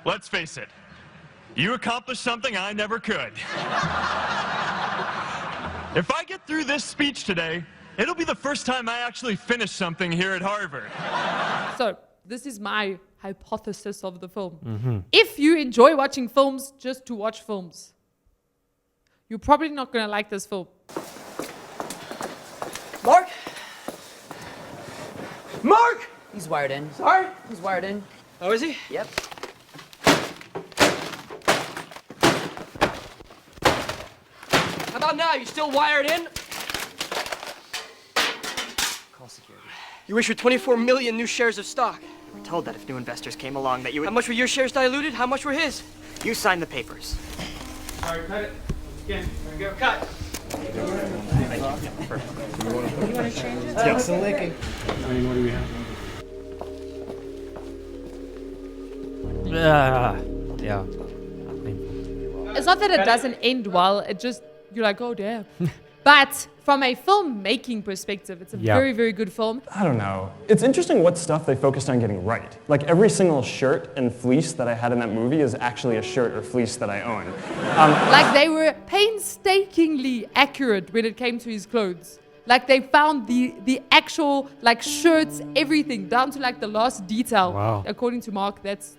Let's face it, you accomplished something I never could. If I get through this speech today, it'll be the first time I actually finish something here at Harvard. So, this is my hypothesis of the film. If you enjoy watching films just to watch films, you're probably not going to like this film. Mark? Mark! He's wired in. Sorry? He's wired in. Oh, is he? Yep. How about now? You still wired in? Call security. You issued 24 million new shares of stock. We're told that if new investors came along that you would... How much were your shares diluted? How much were his? You signed the papers. All right, cut it. Again, there we go. Cut. Still licking. Yeah. It's not that it doesn't end well, it just, you're like, oh damn. But from a filmmaking perspective, it's a very, very good film. I don't know. It's interesting what stuff they focused on getting right. Like every single shirt and fleece that I had in that movie is actually a shirt or fleece that I own. Like they were painstakingly accurate when it came to his clothes. Like they found the actual like shirts, everything down to like the last detail. Wow. According to Mark, that's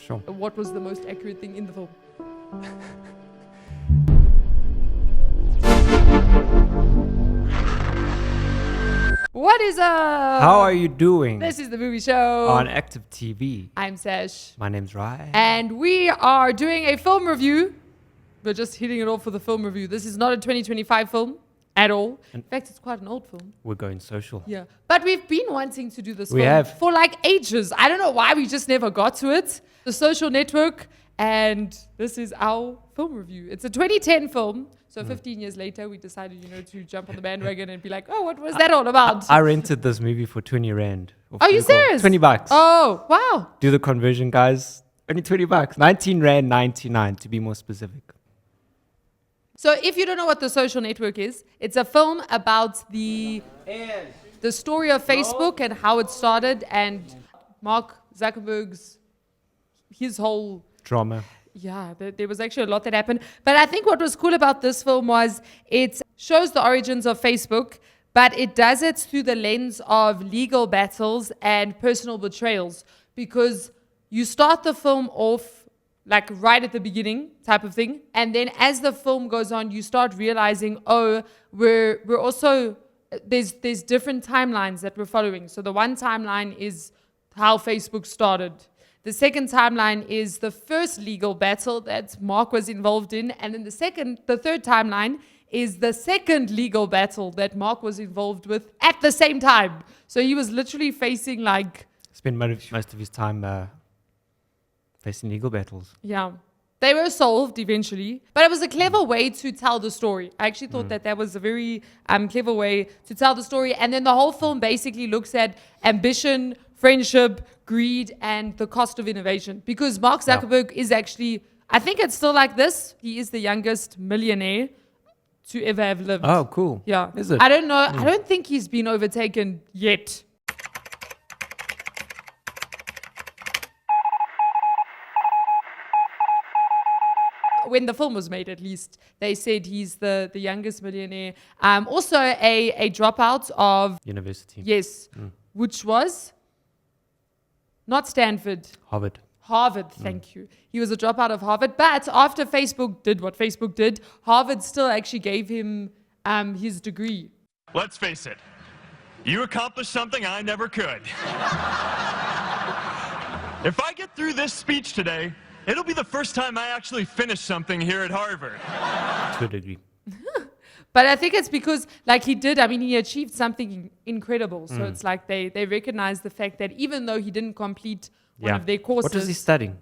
Sure. what was the most accurate thing in the film. What is up? How are you doing? This is the movie show On Active TV. I'm Sash. My name's Rai. And we are doing a film review. We're just hitting it off for the film review. This is not a 2025 film at all. In fact, it's quite an old film. We're going social. Yeah. But we've been wanting to do this We film have. for like ages. I don't know why we just never got to it. The Social Network, and this is our film review. It's a 2010 film. So 15 years later, we decided, to jump on the bandwagon and be like, oh, what was that all about? I rented this movie for 20 Rand. Are you serious? 20 bucks. Oh, wow. Do the conversion, guys. Only 20 bucks. 19 Rand 99 to be more specific. So if you don't know what The Social Network is, it's a film about the story of Facebook and how it started and Mark Zuckerberg's, his whole... Drama. Yeah, there was actually a lot that happened. But I think what was cool about this film was it shows the origins of Facebook, but it does it through the lens of legal battles and personal betrayals. Because you start the film off like right at the beginning type of thing. And then as the film goes on, you start realizing, oh, we're also, there's different timelines that we're following. So the one timeline is how Facebook started. The second timeline is the first legal battle that Mark was involved in. And then the third timeline is the second legal battle that Mark was involved with at the same time. So he was literally facing like... Spent most of his time facing legal battles. Yeah. They were solved eventually. But it was a clever way to tell the story. I actually thought that was a very clever way to tell the story. And then the whole film basically looks at ambition, friendship, greed, and the cost of innovation. Because Mark Zuckerberg is actually, I think it's still like this. He is the youngest millionaire to ever have lived. Oh, cool. Yeah. Is it? I don't know. I don't think he's been overtaken yet. When the film was made, at least, they said he's the youngest millionaire. Also a dropout of... University. Yes. Which was... Not Stanford. Harvard, thank you. He was a dropout of Harvard. But after Facebook did what Facebook did, Harvard still actually gave him his degree. Let's face it, you accomplished something I never could. If I get through this speech today, it'll be the first time I actually finish something here at Harvard. To a degree. But I think it's because, like he achieved something incredible. So it's like they recognize the fact that even though he didn't complete one of their courses... What was he studying?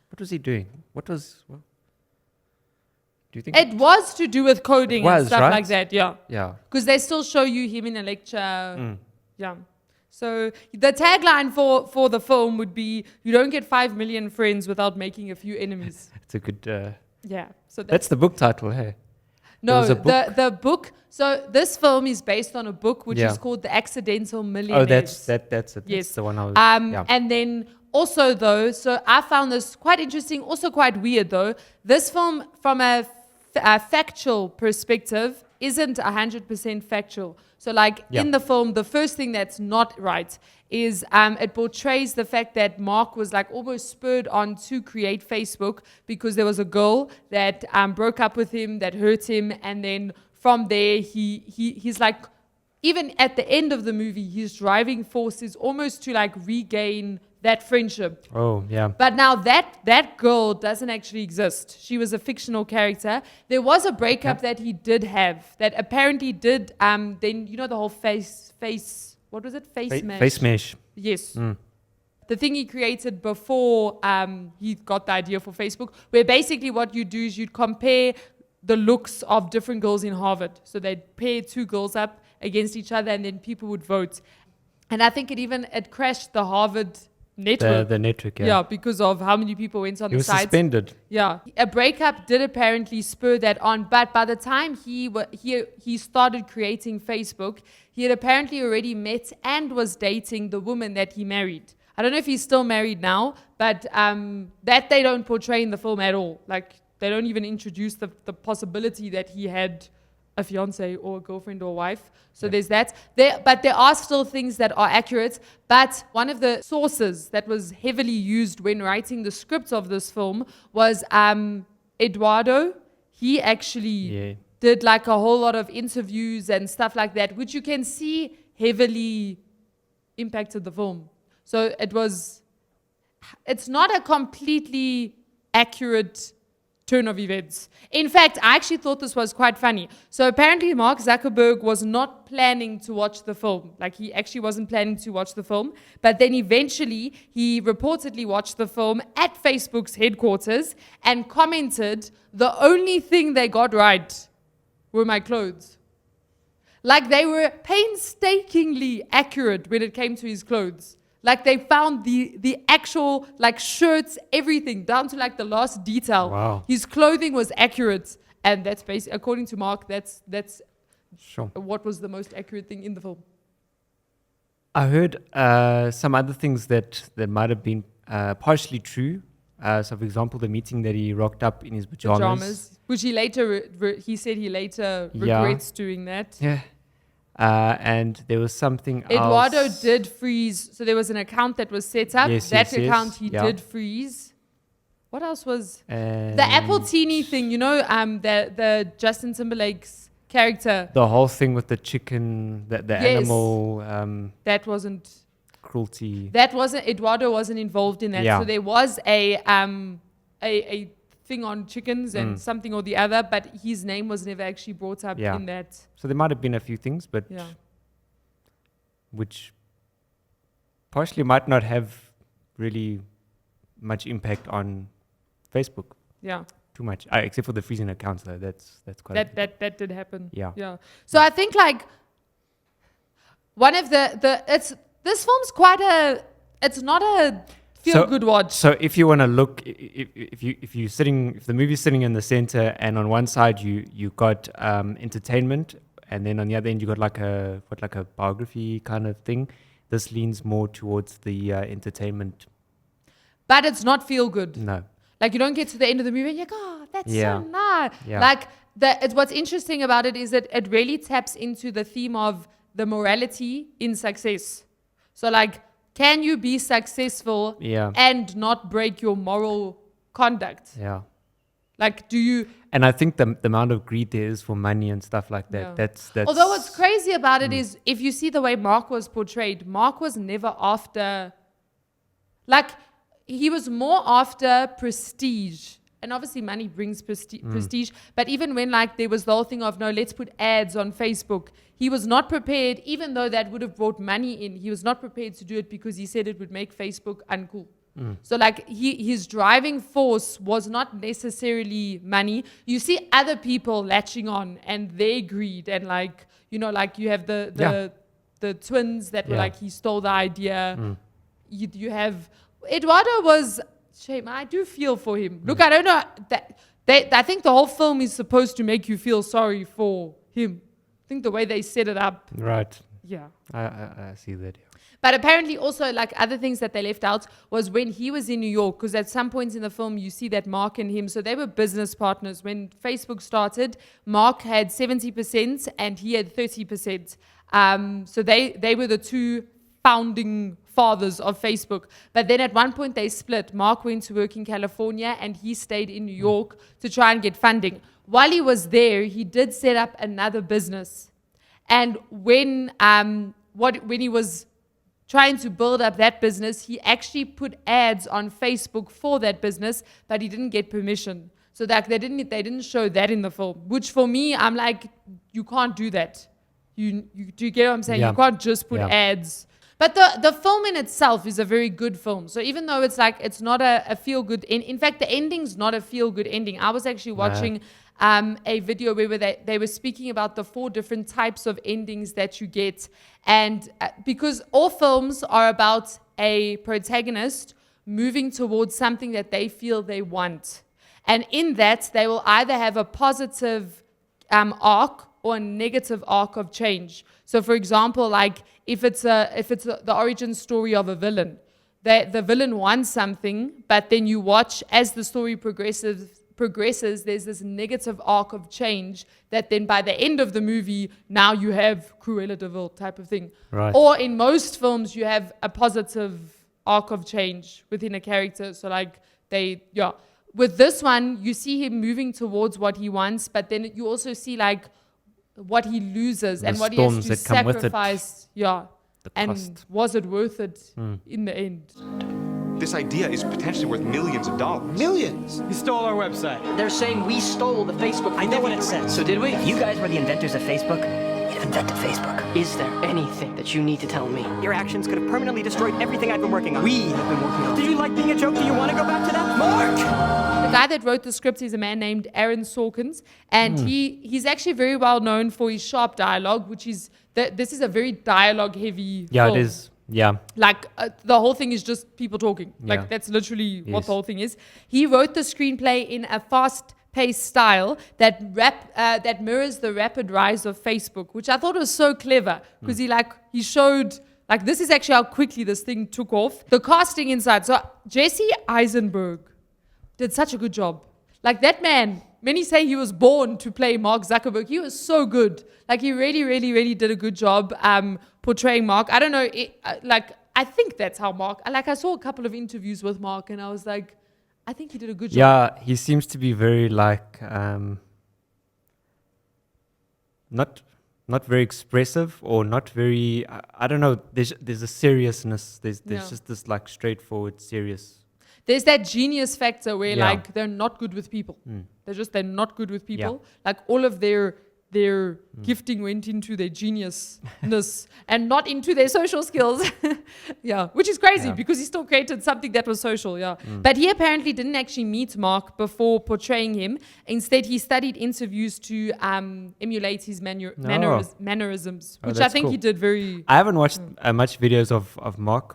What was he doing? Do you think? It was to do with coding and stuff like that, yeah. Yeah. Because they still show you him in a lecture. Yeah. So the tagline for the film would be, you don't get 5 million friends without making a few enemies. It's a good... Yeah. So that's the book title, hey? No, was a book? the book. So this film is based on a book which is called The Accidental Millionaires. Oh, that's it. Yes. That's the one I was... And then Also, though, so I found this quite interesting, also quite weird, though. This film, from a factual perspective, isn't 100% factual. So, like, in the film, the first thing that's not right is it portrays the fact that Mark was, like, almost spurred on to create Facebook because there was a girl that broke up with him, that hurt him, and then from there, he's, like, even at the end of the movie, his driving force is almost to, like, regain that friendship. Oh, yeah. But now that girl doesn't actually exist. She was a fictional character. There was a breakup that he did have that apparently did, then, you know, the whole face, what was it? Face mesh. Face mesh. Yes. Mm. The thing he created before he got the idea for Facebook, where basically what you do is you'd compare the looks of different girls in Harvard. So they'd pair two girls up against each other and then people would vote. And I think it crashed the Harvard network. The network, yeah. Yeah, because of how many people went on He the was site. suspended. Yeah, a breakup did apparently spur that on, but by the time he started creating Facebook, he had apparently already met and was dating the woman that he married. I don't know if he's still married now, but that they don't portray in the film at all. Like, they don't even introduce the possibility that he had a fiance or a girlfriend or a wife. So there's that. But there are still things that are accurate. But one of the sources that was heavily used when writing the script of this film was Eduardo. He actually did like a whole lot of interviews and stuff like that, which you can see heavily impacted the film. So it's not a completely accurate turn of events. In fact, I actually thought this was quite funny. So apparently Mark Zuckerberg was not planning to watch the film. Like, he actually wasn't planning to watch the film. But then eventually he reportedly watched the film at Facebook's headquarters and commented, the only thing they got right were my clothes. Like, they were painstakingly accurate when it came to his clothes. Like, they found the actual, like, shirts, everything, down to, like, the last detail. Wow. His clothing was accurate. And that's basically, according to Mark, that's Sure. what was the most accurate thing in the film. I heard some other things that might have been partially true. So, for example, the meeting that he rocked up in his pajamas. Which he later, he said he later regrets doing that. Yeah. And there was something Eduardo else. did freeze. So there was an account that was set up. Yes, that yes, yes. account he Yeah. did freeze. What else was And the Apple Teeny thing? You know, the Justin Timberlake's character. the whole thing with the chicken, the Yes. animal That wasn't. cruelty. Eduardo wasn't involved in that. Yeah. So there was a thing on chickens and something or the other, but his name was never actually brought up Yeah. in that. So there might have been a few things, but Yeah. which partially might not have really much impact on Facebook. Yeah. Too much, except for the freezing accounts. Though that's quite. That did happen. Yeah. Yeah. So I think, like, one of this film's it's not a feel good watch. So if you want to look, if the movie's sitting in the center, and on one side you got entertainment, and then on the other end you got like a biography kind of thing. This leans more towards the entertainment. But it's not feel good. No. Like, you don't get to the end of the movie and you're like, oh, that's Yeah. so nice. Yeah. Like, what's interesting about it is that it really taps into the theme of the morality in success. So, like, can you be successful Yeah. and not break your moral conduct? Yeah. Like, do you... And I think the amount of greed there is for money and stuff like that. Yeah. That's. Although what's crazy about it is, if you see the way Mark was portrayed, Mark was never after... Like, he was more after prestige. And obviously money brings prestige. But even when, like, there was the whole thing of, no, let's put ads on Facebook, he was not prepared, even though that would have brought money in, he was not prepared to do it because he said it would make Facebook uncool. So, like, his driving force was not necessarily money. You see other people latching on and their greed, and, like, you know, like, you have the twins that were like, he stole the idea. You have Eduardo was shame. I do feel for him. Look, I don't know that I think the whole film is supposed to make you feel sorry for him. I think the way they set it up. right. Yeah. I see that. Yeah. But apparently also like other things that they left out was when he was in New York, because at some points in the film you see that Mark and him, so they were business partners. When Facebook started, Mark had 70% and he had 30%. So they were the two founding fathers of Facebook. But then at one point they split. Mark went to work in California and he stayed in New York to try and get funding. While he was there, he did set up another business. And when he was trying to build up that business, he actually put ads on Facebook for that business, but he didn't get permission. So that they didn't show that in the film, which for me, I'm like, you can't do that. Do you get what I'm saying? Yeah. You can't just put Yeah. ads. But the film in itself is a very good film. So even though it's like, it's not a feel-good, in fact, the ending's not a feel-good ending. I was actually watching a video where they were speaking about the 4 different types of endings that you get. And because all films are about a protagonist moving towards something that they feel they want. And in that, they will either have a positive arc or a negative arc of change. So for example, like if it's the origin story of a villain, the villain wants something, but then you watch as the story progresses, there's this negative arc of change that then by the end of the movie, now you have Cruella de Vil type of thing. Right. Or in most films, you have a positive arc of change within a character. So like with this one, you see him moving towards what he wants, but then you also see like what he loses The and what he has storms to that come with it. sacrifice. Yeah. The And cost. was it worth it in the end? This idea is potentially worth millions of dollars. Millions. He stole our website. They're saying we stole the Facebook. I know what it says. So did we? If you guys were the inventors of Facebook, you'd have invented Facebook. Is there anything that you need to tell me? Your actions could have permanently destroyed everything I've been working on. We have been working on. Did you like being a joke? Do you want to go back to that? Mark! The guy that wrote the script is a man named Aaron Sorkins, and he's actually very well known for his sharp dialogue, which is this is a very dialogue heavy Yeah, film. it is. Yeah. Like the whole thing is just people talking. Like Yeah. that's literally what Yes. the whole thing is. He wrote the screenplay in a fast-paced style that mirrors the rapid rise of Facebook, which I thought was so clever because he showed like this is actually how quickly this thing took off. The casting inside. So Jesse Eisenberg did such a good job. Like that man, many say he was born to play Mark Zuckerberg. He was so good. Like he really, really, really did a good job portraying Mark. I don't know, I think that's how Mark, I saw a couple of interviews with Mark and I was like, I think he did a good job. Yeah, he seems to be very like not very expressive or not very. I don't know. There's a seriousness. There's Yeah. just this like straightforward serious. There's that genius factor where Yeah. like they're not good with people. They're not good with people. Like all of their gifting went into their geniusness and not into their social skills. Yeah, which is crazy because he still created something that was social. Yeah, but he apparently didn't actually meet Mark before portraying him. Instead, he studied interviews to emulate his mannerisms, which I that's think cool. he did very. I haven't watched much videos of Mark,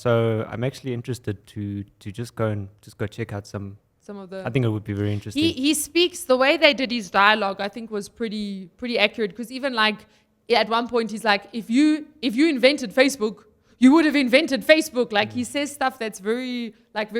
so I'm actually interested to just go check out some. Some of the. I think it would be very interesting. He speaks the way they did his dialogue. I think was pretty accurate because even like at one point he's like, if you invented Facebook, you would have invented Facebook. Like he says stuff that's very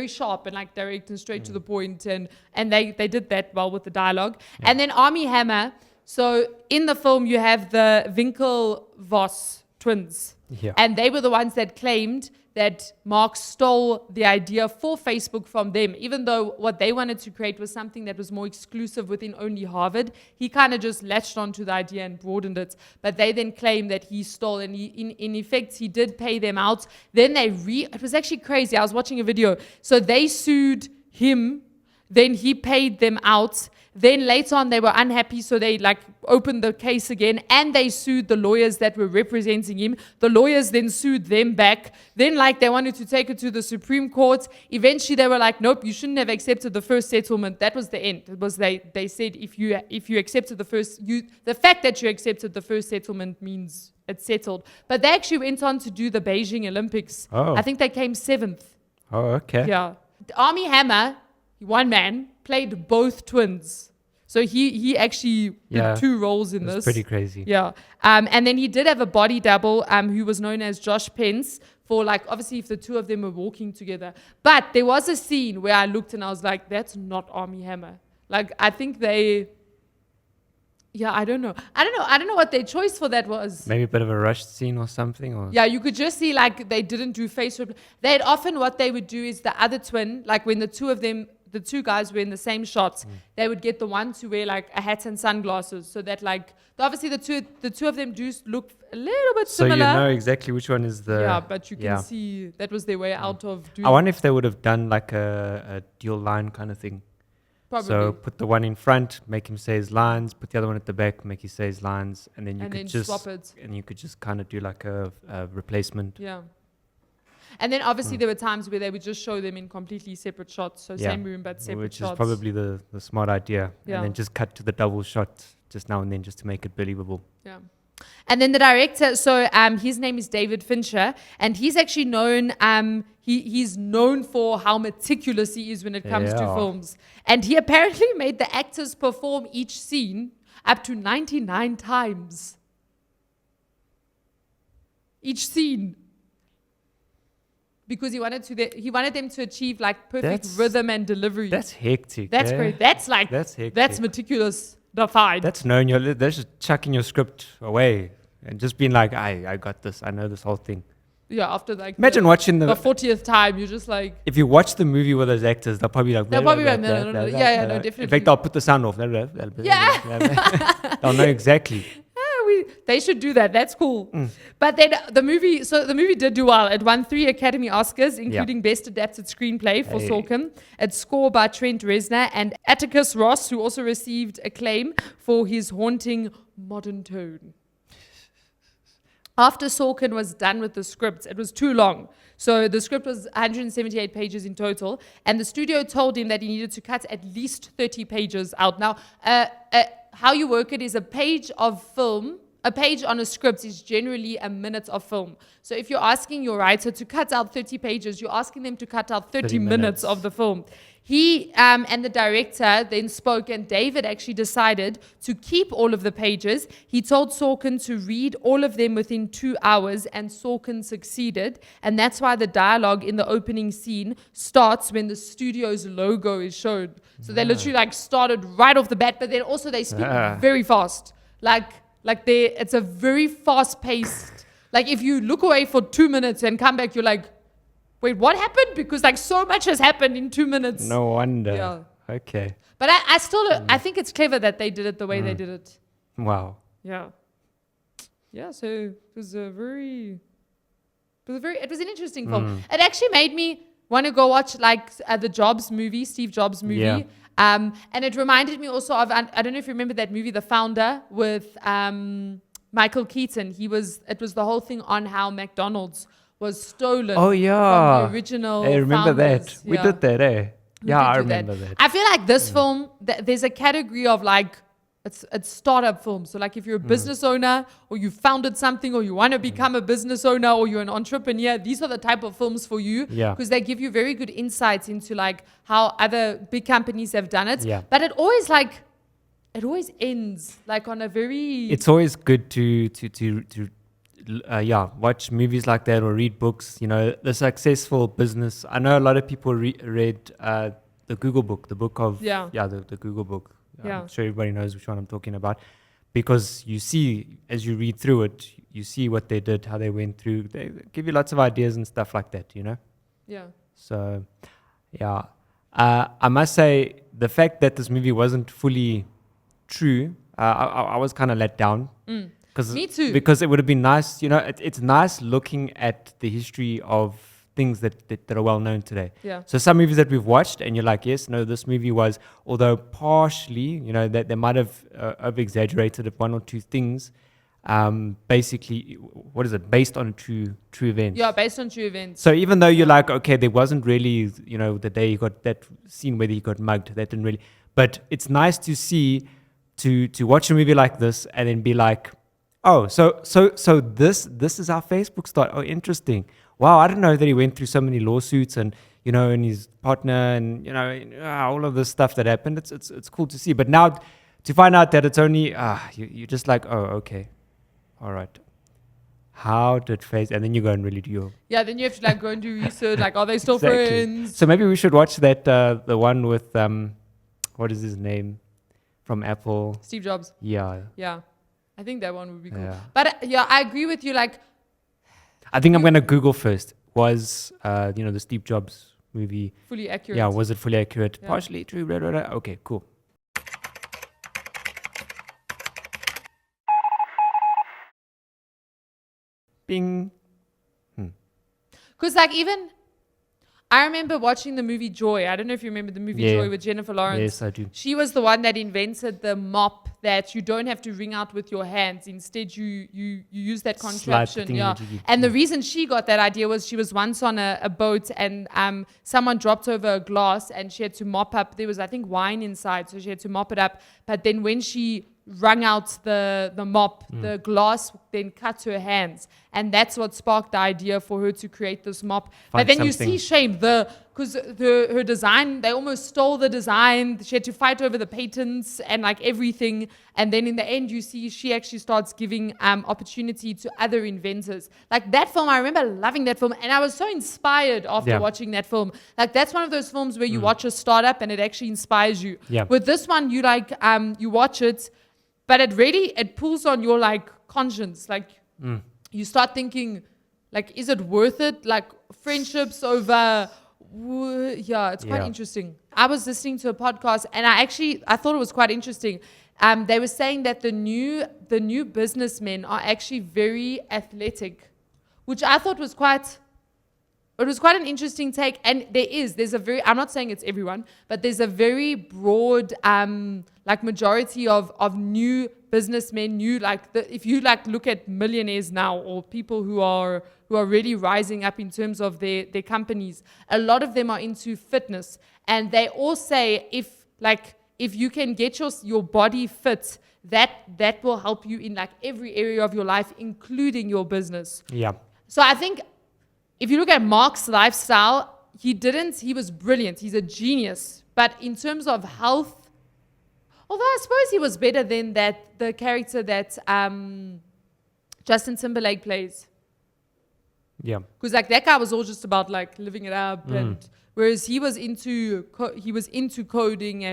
sharp and like direct and straight to the point, and they did that well with the dialogue. And then Armie Hammer. So in the film you have the Winklevoss twins. Yeah. And they were the ones that claimed that Mark stole the idea for Facebook from them, even though what they wanted to create was something that was more exclusive within only Harvard. He kind of just latched onto the idea and broadened it. But they then claimed that he stole, and in effect, he did pay them out. Then it was actually crazy. I was watching a video. So they sued him, then he paid them out. Then later on, they were unhappy, so they like opened the case again, and they sued the lawyers that were representing him. The lawyers then sued them back. Then like they wanted to take it to the Supreme Court. Eventually, they were like, "Nope, you shouldn't have accepted the first settlement." That was the end. It was they said if you accepted the fact that you accepted the first settlement means it's settled. But they actually went on to do the Beijing Olympics. Oh. I think they came 7th. Oh, okay. Yeah. Armie Hammer, one man, played both twins. So he actually Yeah, did 2 roles in It's this. pretty crazy. Yeah. And then he did have a body double who was known as Josh Pence for like, obviously if the 2 of them were walking together. But there was a scene where I looked and I was like, that's not Armie Hammer. Like, I think they, yeah, I don't know what their choice for that was. Maybe a bit of a rushed scene or something. Or Yeah, you could just see like they didn't do face rep. They'd often, what they would do is the other twin, like when the 2 guys were in the same shots, they would get the one to wear like a hat and sunglasses, so that like obviously the two of them do look a little bit so similar. you know exactly which one is the. Yeah, but you can yeah. see that was their way out of doing. I wonder if they would have done like a dual line kind of thing. Probably. So put the one in front, make him say his lines. Put the other one at the back, make him say his lines, and then you And could then just swap it. and you could just kind of do like a replacement. Yeah. And then obviously there were times where they would just show them in completely separate shots, so Yeah. same room but separate Which shots. is probably the smart idea. Yeah. And then just cut to the double shot just now and then just to make it believable. Yeah. And then the director, so his name is David Fincher, and he's actually known, he's known for how meticulous he is when it comes to Yeah. films. And he apparently made the actors perform each scene up to 99 times. Each scene. Because he wanted them to achieve like perfect That's- rhythm and delivery. That's hectic. That's eh? great. That's like, That's hectic. that's meticulous. Defined. That's knowing that's just chucking your script away and just being like, I got this. I know this whole thing. Yeah, after like Imagine watching the 40th time, you're just like, If you watch the movie with those actors, they'll probably like. They'll probably be like, no, no, no, no. Yeah, no, In definitely. fact, I'll put the sound off. Yeah. They'll know exactly. they should do that. That's cool. But then the movie did do well. It won 3 Academy Oscars, including Best Adapted Screenplay for Hey. Sorkin. It's score by Trent Reznor and Atticus Ross, who also received acclaim for his haunting modern tone. After Sorkin was done with the script, it was too long. So the script was 178 pages in total, and the studio told him that he needed to cut at least 30 pages out. Now, how you work it is a page of film. A page on a script is generally a minute of film. So if you're asking your writer to cut out 30 pages, you're asking them to cut out 30 minutes of the film. He and the director then spoke, and David actually decided to keep all of the pages. He told Sorkin to read all of them within 2 hours, and Sorkin succeeded. And that's why the dialogue in the opening scene starts when the studio's logo is shown. So they literally like started right off the bat, but then also they speak very fast. It's a very fast-paced. Like if you look away for 2 minutes and come back, you're like, wait, what happened? Because like so much has happened in 2 minutes. No wonder. Yeah. Okay. But I still, I think it's clever that they did it the way they did it. Wow. Yeah. Yeah. So it was it was an interesting film. It actually made me want to go watch like the Jobs movie, Steve Jobs movie. Yeah. And it reminded me also of, I don't know if you remember that movie, The Founder, with Michael Keaton. It was the whole thing on how McDonald's was stolen Oh, yeah. from the original I remember founders. that. We Yeah. did that, eh? We Yeah, did I do remember that. I feel like this film, there's a category of like, it's startup films. So like if you're a business owner or you founded something or you want to become a business owner or you're an entrepreneur, these are the type of films for you. Yeah. Because they give you very good insights into like how other big companies have done it. Yeah. But it always ends like on a very... It's always good to watch movies like that or read books. You know, the successful business. I know a lot of people read the Google book, the book of the Google book. Yeah. I'm sure everybody knows which one I'm talking about, because you see as you read through it, you see what they did, how they went through. They give you lots of ideas and stuff like that. You know. Yeah. So, yeah, I must say the fact that this movie wasn't fully true, I was kind of let down. Me too. Because it would have been nice, you know, it's nice looking at the history of things that are well known today. Yeah. So some movies that we've watched and you're like, yes, no, this movie was, although partially, you know, that they might have over-exaggerated one or two things, basically, what is it, based on true events. Yeah, based on true events. So even though you're like, okay, there wasn't really, you know, the day he got that scene where he got mugged, that didn't really, but it's nice to see, to watch a movie like this and then be like, oh, so this is how Facebook started. Oh, interesting. Wow, I didn't know that he went through so many lawsuits and, you know, and his partner and, you know, all of this stuff that happened. It's cool to see. But now to find out that it's only you're just like, oh, okay, all right. How did Facebook? And then you go and really do your Yeah, then you have to like go and do research. Like, are they still Exactly. friends? So maybe we should watch that the one with what is his name from Apple? Steve Jobs. Yeah, Yeah, I think that one would be cool. Yeah. But yeah, I agree with you. Like, I think I'm gonna Google first. Was the Steve Jobs movie? fully accurate. Yeah, was it fully accurate? Yeah. Partially true. Blah, blah, blah. Okay, cool. Bing. Because like even I remember watching the movie Joy. I don't know if you remember the movie Yeah. Joy with Jennifer Lawrence. Yes, I do. She was the one that invented the mop that you don't have to wring out with your hands. Instead, you use that Slide the contraption. thing Yeah. into you. And the reason she got that idea was she was once on a boat and someone dropped over a glass and she had to mop up. There was, I think, wine inside, so she had to mop it up. But then when she wrung out the mop, the glass then cut her hands. And that's what sparked the idea for her to create this mop. But Find then you something- see shame, because her design, they almost stole the design. She had to fight over the patents and like everything. And then in the end, you see she actually starts giving opportunity to other inventors. Like that film, I remember loving that film. And I was so inspired after Yeah. watching that film. Like that's one of those films where you watch a startup and it actually inspires you. Yeah. With this one, you like, you watch it, but it pulls on your like conscience. Like you start thinking, like, is it worth it? Like friendships over, yeah, it's quite Yeah. interesting. I was listening to a podcast and I thought it was quite interesting. They were saying that the new businessmen are actually very athletic, which I thought was quite an interesting take. And there's a very, I'm not saying it's everyone, but there's a very broad, like majority of new businessmen, if you like look at millionaires now or people who are really rising up in terms of their companies, a lot of them are into fitness. And they all say if you can get your body fit, that will help you in like every area of your life, including your business. Yeah. So I think if you look at Mark's lifestyle, he was brilliant. He's a genius. But in terms of health, although I suppose he was better than the character that Justin Timberlake plays. Yeah. Because like that guy was all just about like living it up, and whereas he was into coding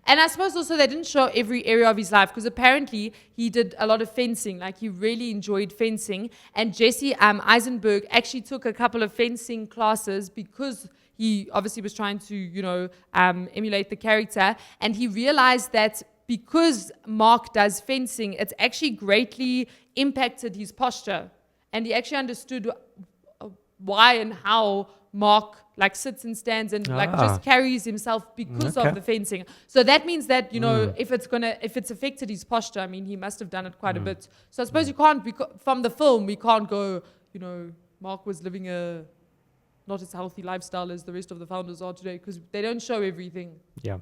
and I suppose also they didn't show every area of his life because apparently he did a lot of fencing. Like he really enjoyed fencing. And Jesse Eisenberg actually took a couple of fencing classes because he obviously was trying to, emulate the character. And he realized that because Mark does fencing, it's actually greatly impacted his posture. And he actually understood why and how Mark like sits and stands and like just carries himself because of the fencing. So that means that, if it's affected his posture, I mean, he must have done it quite a bit. So I suppose you can't, from the film, we can't go, Mark was living not as healthy lifestyle as the rest of the founders are today because they don't show everything. Yeah.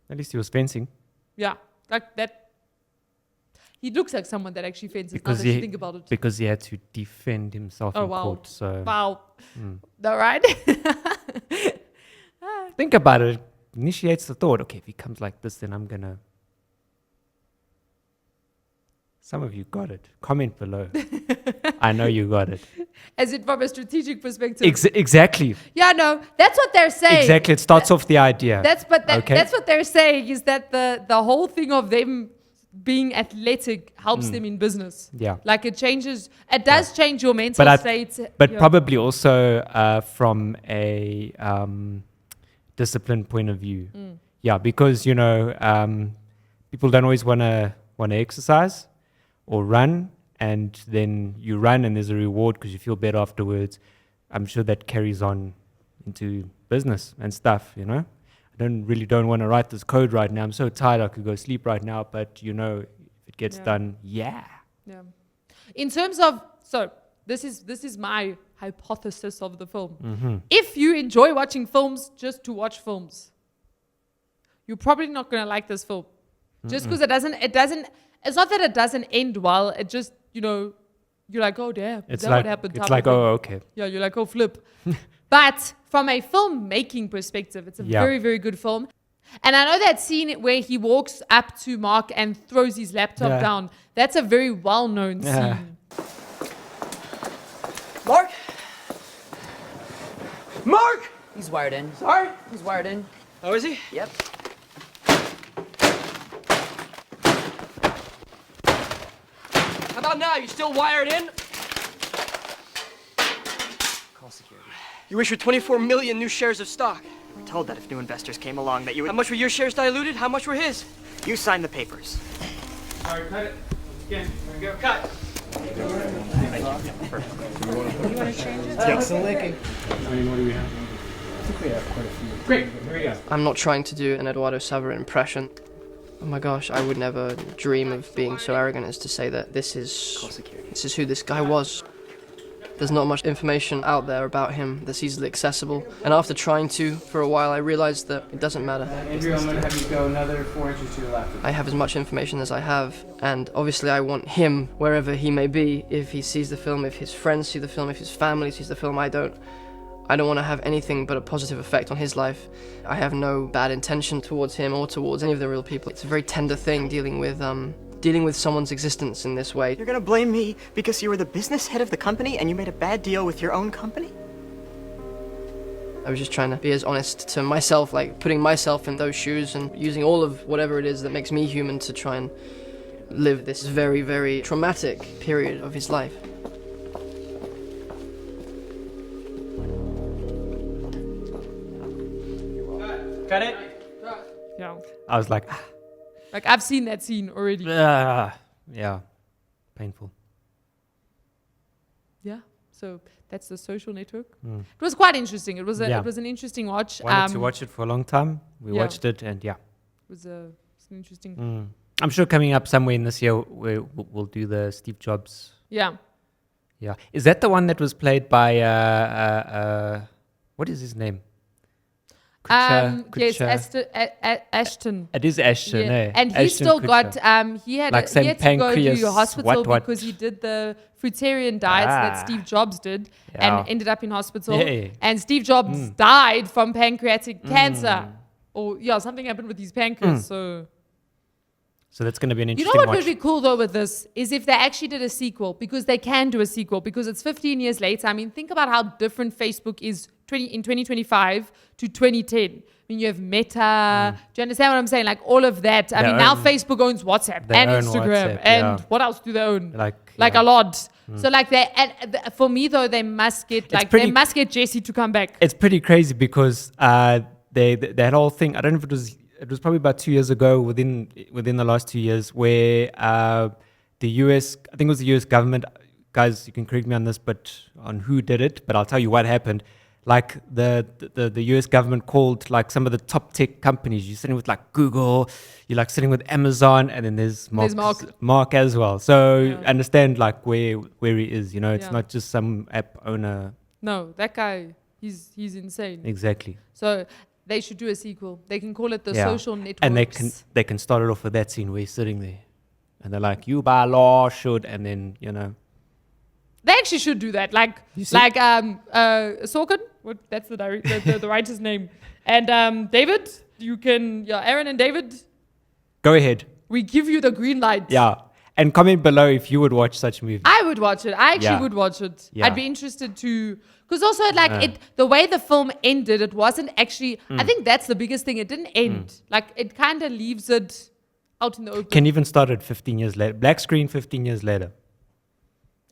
At least he was fencing. Yeah, like that. He looks like someone that actually fences now that you think about it. Because he had to defend himself in court. So Wow. All right. think about it. Initiates the thought, okay, if he comes like this, then I'm going to... Some of you got it. Comment below. I know you got it. As in from a strategic perspective. Exactly. Yeah, no, that's what they're saying. Exactly. It starts off the idea. That's Okay. what they're saying is that the whole thing of them being athletic helps them in business. Yeah. Like it does change your mental state. But Yeah. probably also from a discipline point of view. Yeah, because, people don't always want to exercise or run, and then you run and there's a reward because you feel better afterwards. I'm sure that carries on into business and stuff, I don't want to write this code right now. I'm so tired I could go sleep right now, but if it gets done, yeah. In terms of, so this is my hypothesis of the film. If you enjoy watching films just to watch films, you're probably not going to like this film. Just because it's not that it doesn't end well, it just, you're like, oh damn, It's that like, what happened? it's type like, of thing. oh, okay. Yeah, you're like, oh, flip. But from a filmmaking perspective, it's a very, very good film. And I know that scene where he walks up to Mark and throws his laptop down. That's a very well-known scene. Mark? Mark! He's wired in. Sorry? He's wired in. Oh, is he? Yep. How about now? You still wired in? Call security. You issued 24 million new shares of stock. We're told that if new investors came along that you would... How much were your shares diluted? How much were his? You signed the papers. Sorry, cut it. Again, there we go. Cut. I'm not trying to do an Eduardo Savera impression. Oh my gosh, I would never dream of being so arrogant as to say that this is who this guy was. There's not much information out there about him that's easily accessible. And after trying to for a while, I realized that it doesn't matter. Andrew, I'm going to have you go another 4 inches to your left. I have as much information as I have, and obviously I want him, wherever he may be, if he sees the film, if his friends see the film, if his family sees the film, I don't want to have anything but a positive effect on his life. I have no bad intention towards him or towards any of the real people. It's a very tender thing dealing with someone's existence in this way. You're gonna blame me because you were the business head of the company and you made a bad deal with your own company? I was just trying to be as honest to myself, like putting myself in those shoes and using all of whatever it is that makes me human to try and live this very, very traumatic period of his life. Cut it. Yeah. I was like, Like, I've seen that scene already. yeah, painful. Yeah. So that's The Social Network. It was quite interesting. It was Yeah. it was an interesting watch. Wanted to watch it for a long time. We yeah. watched it, and It was it's an interesting. I'm sure coming up somewhere in this year we'll do the Steve Jobs. Yeah. Yeah, is that the one that was played by what is his name? Yes, Ashton. It is Ashton, Yeah. eh? And he Ashton still Kutcher. got he had Like he some had to go pancreas, to hospital what? because he did the fruitarian diets that Steve Jobs did Yeah. and ended up in hospital. Yeah. And Steve Jobs died from pancreatic cancer. Or something happened with his pancreas. So that's going to be an You interesting know what watch. would be cool though with this is if they actually did a sequel, because they can do a sequel because it's 15 years later. I mean, think about how different Facebook is in 2025 to 2010. I mean, you have Meta. Do you understand what I'm saying? Like all of that. I They mean, now own- Facebook owns WhatsApp they and own Instagram, WhatsApp, and yeah. what else do they own? Like A lot. So like for me though, they must get they must get Jesse to come back. It's pretty crazy because that whole thing. I don't know if it was probably about 2 years ago, within the last 2 years, where the US, I think it was the US government, guys, you can correct me on this, but on who did it, but I'll tell you what happened. Like the US government called like some of the top tech companies. You're sitting with like Google, you're like sitting with Amazon, and then there's Mark as well. So understand like where he is. You know, it's not just some app owner. No, that guy, he's insane. Exactly. So they should do a sequel. They can call it The Social Networks. And they can start it off with that scene where he's sitting there, and they're like, "You by law should," and then They actually should do that. Like Sorkin, that's the writer's name. And David, Aaron and David, go ahead. we give you the green light. Yeah. And comment below if you would watch such movies. I would watch it. I actually would watch it. Yeah. I'd be interested to, because also the way the film ended, it wasn't actually, I think that's the biggest thing. It didn't end. Like it kind of leaves it out in the open. Can even start it 15 years later. Black screen 15 years later.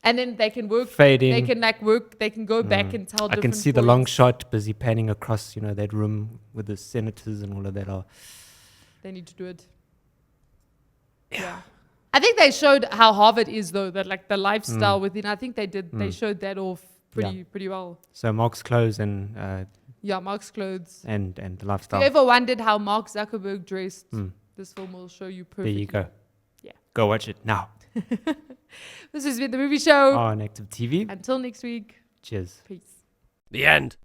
And then they can work. Fade in. They can work. They can go back and tell. I can see the long shot busy panning across, that room with the senators and all of that. They need to do it. Yeah. I think they showed how Harvard is though, that like the lifestyle within. I think they did. They showed that off pretty well. So Mark's clothes and Mark's clothes and the If lifestyle. you ever wondered how Mark Zuckerberg dressed, this film will show you perfectly. There you go. Yeah. Go watch it now. This has been The Movie Show. On Active TV. Until next week. Cheers. Peace. The end.